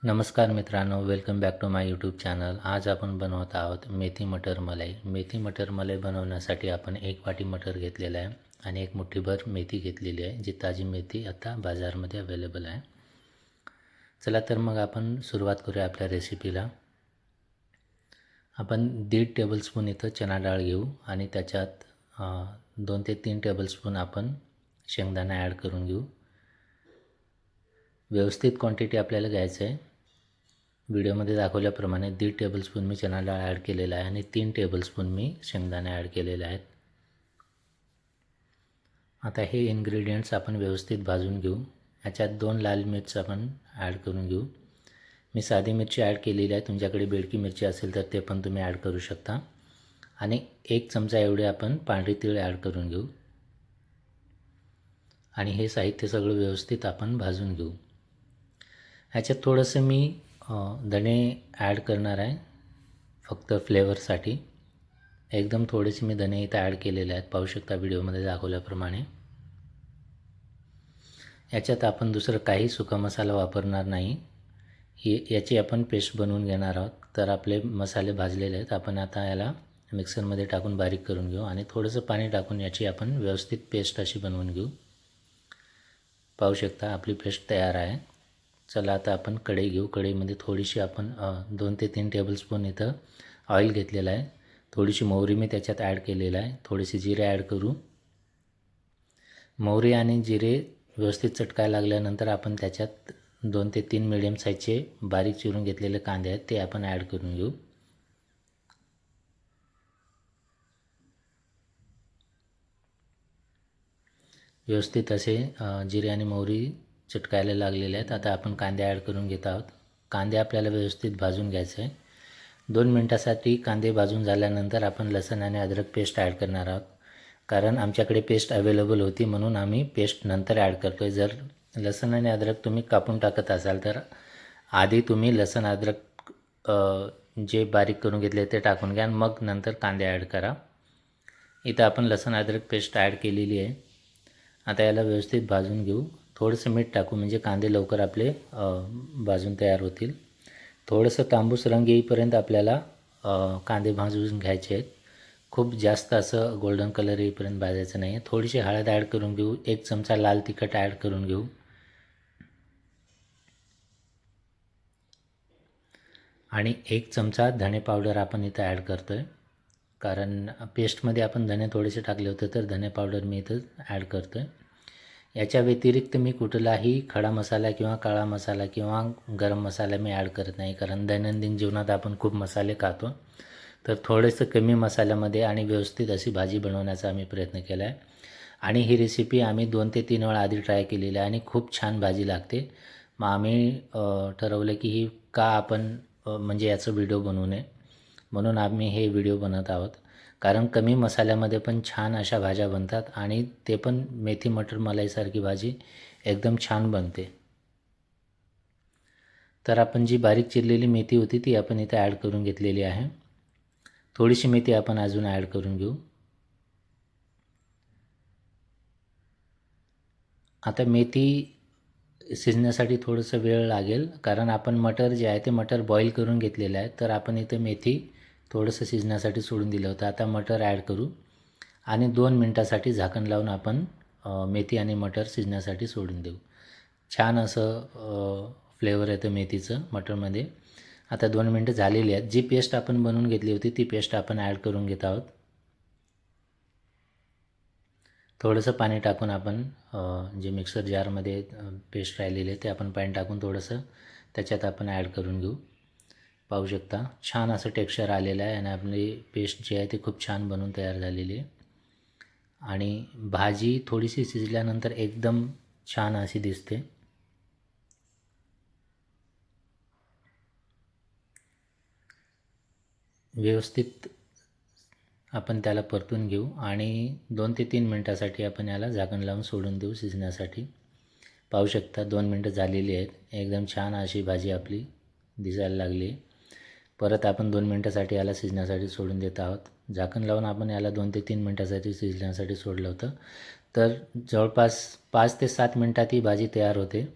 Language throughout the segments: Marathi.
नमस्कार मित्रांनो, welcome back to my YouTube channel. आज आपण बनवत आहोत मेथी मटर मलाई. मेथी मटर मलाई बनवण्यासाठी आपण 1 वाटी मटर घेतलेला आहे आणि 1 मुठ्ठीभर मेथी घेतलेली आहे, जी ताजी मेथी आता बाजारामध्ये अवेलेबल आहे. चला तर मग आपण सुरुवात करूया आपल्या रेसिपीला. आपण 1.5 टेबलस्पून इथं चणा डाळ घेऊ आणि त्याच्यात 2 ते 3 टेबलस्पून आपण शेंगदाणा ॲड करून घेऊ. व्यवस्थित क्वांटिटी आपल्याला घ्यायचं आहे. व्हिडिओमध्ये दाखवल्याप्रमाणे 1.5 टेबलस्पून मी चणा डाळ ॲड केलेला आहे आणि 3 टेबलस्पून मी शेंगदाणे ॲड केलेले आहेत. आता हे इन्ग्रेडियंट्स आपण व्यवस्थित भाजून घेऊ. ह्याच्यात 2 लाल मिर्च आपण ॲड करून घेऊ. मी साधी मिरची ॲड केलेली आहे. तुमच्याकडे बेडकी मिरची असेल तर ते पण तुम्ही ॲड करू शकता. आणि 1 चमचा एवढे आपण पांढरी तीळ ॲड करून घेऊ आणि हे साहित्य सगळं व्यवस्थित आपण भाजून घेऊ. ह्याच्यात थोडंसं मी धणे ॲड करणार आहे फक्त फ्लेवरसाठी. एकदम थोडेसे मी धणे इथं ॲड केलेले आहेत, पाहू शकता व्हिडिओमध्ये दाखवल्याप्रमाणे. याच्यात आपण दुसरं काही सुका मसाला वापरणार नाही. याची आपण पेस्ट बनवून घेणार आहोत. तर आपले मसाले भाजलेले आहेत. आपण आता याला मिक्सरमध्ये टाकून बारीक करून घेऊ आणि थोडंसं पाणी टाकून याची आपण व्यवस्थित पेस्ट अशी बनवून घेऊ. पाहू शकता आपली पेस्ट तयार आहे. चला आता आपण कढई घेऊ. कढईमध्ये थोडीशी आपण 2 ते 3 टेबलस्पून इथं ऑइल घेतलेलं आहे. थोडीशी मोहरी मी त्याच्यात ॲड केलेलं आहे. थोडेसे जिरे ॲड करू. मोहरी आणि जिरे व्यवस्थित चटकायला लागल्यानंतर आपण त्याच्यात 2 ते 3 मिडियम साईजचे बारीक चिरून घेतलेले कांदे आहेत, ते आपण ॲड करून घेऊ. व्यवस्थित असे जिरे आणि मोहरी चटकायला लागलेले आहेत. आता आपण कांदे ॲड करून घेत आहोत. कांदे आपल्याला व्यवस्थित भाजून घ्यायचे आहे. 2 मिनटासाठी कांदे भाजून झाल्यानंतर आपण लसूण आणि अद्रक पेस्ट ॲड करणार आहोत. कारण आमच्याकडे पेस्ट अवेलेबल होती म्हणून आम्ही पेस्ट नंतर ॲड करतो आहे. जर लसूण आणि अद्रक तुम्ही कापून टाकत असाल तर आधी तुम्ही लसूण अद्रक जे बारीक करून घेतले ते टाकून घ्या आणि मग नंतर कांदे ॲड करा. इथं आपण लसूण अद्रक पेस्ट ॲड केलेली आहे. आता याला व्यवस्थित भाजून घेऊ. थोडंसं मीठ टाकू म्हणजे कांदे लवकर आपले भाजून तयार होतील. थोडंसं तांबूस रंग येईपर्यंत आपल्याला कांदे भाजून घ्यायचे आहेत. खूप जास्त असं गोल्डन कलर येईपर्यंत भाजायचं नाही आहे. थोडीशी हळद ॲड करून घेऊ. 1 चमचा लाल तिखट ॲड करून घेऊ आणि 1 चमचा धणे पावडर आपण इथं ॲड करतो आहे. कारण पेस्टमध्ये आपण धणे थोडेसे टाकले होते तर धणे पावडर मी इथं ॲड करतो आहे. याच्या व्यतिरिक्त मी कुठलाही खडा मसाला किंवा काळा मसाला किंवा गरम मसाला मी ॲड करत नाही. कारण दैनंदिन जीवनात आपण खूप मसाले खातो. तर थोडंसं कमी मसाल्यामध्ये आणि व्यवस्थित अशी भाजी बनवण्याचा आम्ही प्रयत्न केला आहे. आणि ही रेसिपी आम्ही 2 ते 3 वेळा आधी ट्राय केलेली आहे आणि खूप छान भाजी लागते. मग आम्ही ठरवलं की ही का आपण म्हणजे याचं व्हिडिओ बनवू नये, म्हणून आम्ही हे व्हिडिओ बनवत आहोत. कारण कमी मसाल्यामध्ये पण छान अशा भाज्या बनतात आणि ते पण मेथी मटर मलाईसारखी भाजी एकदम छान बनते. तर आपण जी बारीक चिरलेली मेथी होती ती आपण इथे ॲड करून घेतलेली आहे. थोडीशी मेथी आपण अजून ॲड करून घेऊ. आता मेथी शिजण्यासाठी थोडंसं वेळ लागेल कारण आपण मटर जे आहे ते मटर बॉईल करून घेतलेलं आहे. तर आपण इथे मेथी थोडंसं शिजण्यासाठी सोडून दिलं होतं. आता मटर ॲड करू आणि 2 मिनटासाठी झाकण लावून आपण मेथी आणि मटर शिजण्यासाठी सोडून देऊ. छान असं फ्लेवर येतं मेथीचं मटरमध्ये. आता 2 मिनटं झालेली आहेत. जी पेस्ट आपण बनवून घेतली होती ती पेस्ट आपण ॲड करून घेत आहोत. थोडंसं पाणी टाकून आपण जे मिक्सर जारमध्ये पेस्ट राहिलेली आहे ते आपण पाणी टाकून थोडंसं त्याच्यात आपण ॲड करून घेऊ. पाहू शकता छान असं टेक्स्चर आलेलं आहे आणि आपली पेस्ट जी आहे ती खूप छान बनवून तयार झालेली आहे. आणि भाजी थोडीशी शिजल्यानंतर एकदम छान अशी दिसते. व्यवस्थित आपण त्याला परतून घेऊ आणि 2 ते 3 मिनटासाठी आपण याला झाकण लावून सोडून देऊ शिजण्यासाठी. पाहू शकता 2 मिनटं झालेली आहेत. एकदम छान अशी भाजी आपली दिसायला लागली. परत आपण 2 मिनटासाठी याला शिजण्यासाठी सोडून देत आहोत. झाकण लावून आपण याला 2 ते 3 मिनटासाठी शिजण्यासाठी सोडलं होतं. तर जवळपास 5 ते 7 मिनटात ही भाजी तयार होते.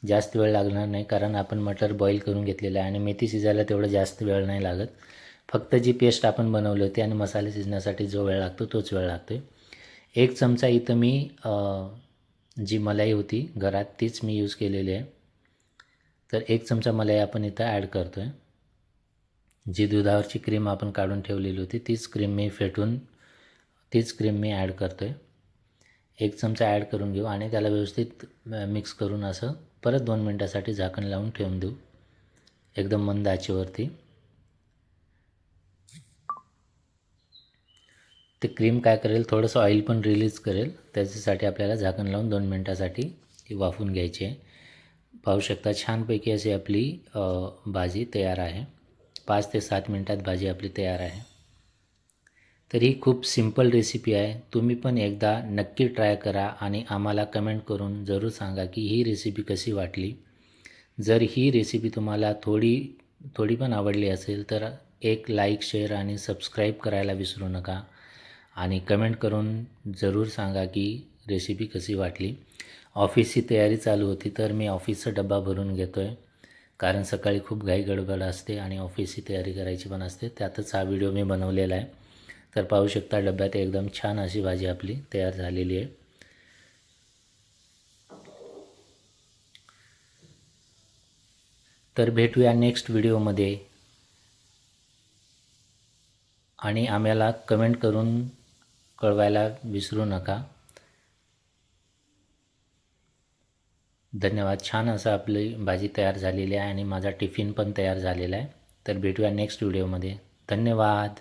जास्त वेळ लागणार नाही, कारण आपण मटर बॉईल करून घेतलेलं आहे आणि मेथी शिजायला तेवढं जास्त वेळ नाही लागत. फक्त जी पेस्ट आपण बनवली होती आणि मसाले शिजण्यासाठी जो वेळ लागतो तोच वेळ लागतो आहे. 1 चमचा इथं मी जी मलाई होती घरात तीच मी यूज केलेली आहे. तर 1 चमचा मलाई आपण इथं ॲड करतो आहे. जी दुधावरची क्रीम आपण काढून ठेवलेली होती तीच क्रीम मी फेटून तीच क्रीम मी ॲड करतो आहे. 1 चमचा ॲड करून घेऊ आणि त्याला व्यवस्थित मिक्स करून असं परत 2 मिनटासाठी झाकण लावून ठेवून देऊ एकदम मंद आचेवरती. ते क्रीम काय करेल, थोडंसं ऑइल पण रिलीज करेल, त्याच्यासाठी आपल्याला झाकण लावून 2 मिनटासाठी ती वाफवून घ्यायची आहे. पाहू शकता छानपैकी अशी आपली भाजी तयार आहे. 5 ते 7 मिनटात भाजी आपली तयार आहे. तर ही खूप सिंपल रेसिपी आहे. तुम्ही पण एकदा नक्की ट्राय करा आणि आम्हाला कमेंट करून जरूर सांगा की ही रेसिपी कशी वाटली. जर ही रेसिपी तुम्हाला थोडी पण आवडली असेल तर एक लाईक, शेअर आणि सबस्क्राईब करायला विसरू नका आणि कमेंट करून जरूर सांगा की रेसिपी कशी वाटली. ऑफिसची तयारी चालू होती तर मी ऑफिसचा डबा भरून घेतो आहे, कारण सकाळी खूप घाई गडबड असते आणि ऑफिसची तयारी करायची पण असते. त्यातच हा व्हिडिओ मी बनवलेला आहे. तर पाहू शकता डब्यात एकदम छान अशी भाजी आपली तयार झालेली आहे. तर भेटूया नेक्स्ट व्हिडिओमध्ये आणि आम्हाला कमेंट करून कळवायला विसरू नका. धन्यवाद. छान असं आपली भाजी तयार झालेली आहे आणि माझा टिफिन पण तयार झालेला आहे. तर भेटूया नेक्स्ट व्हिडिओमध्ये. धन्यवाद.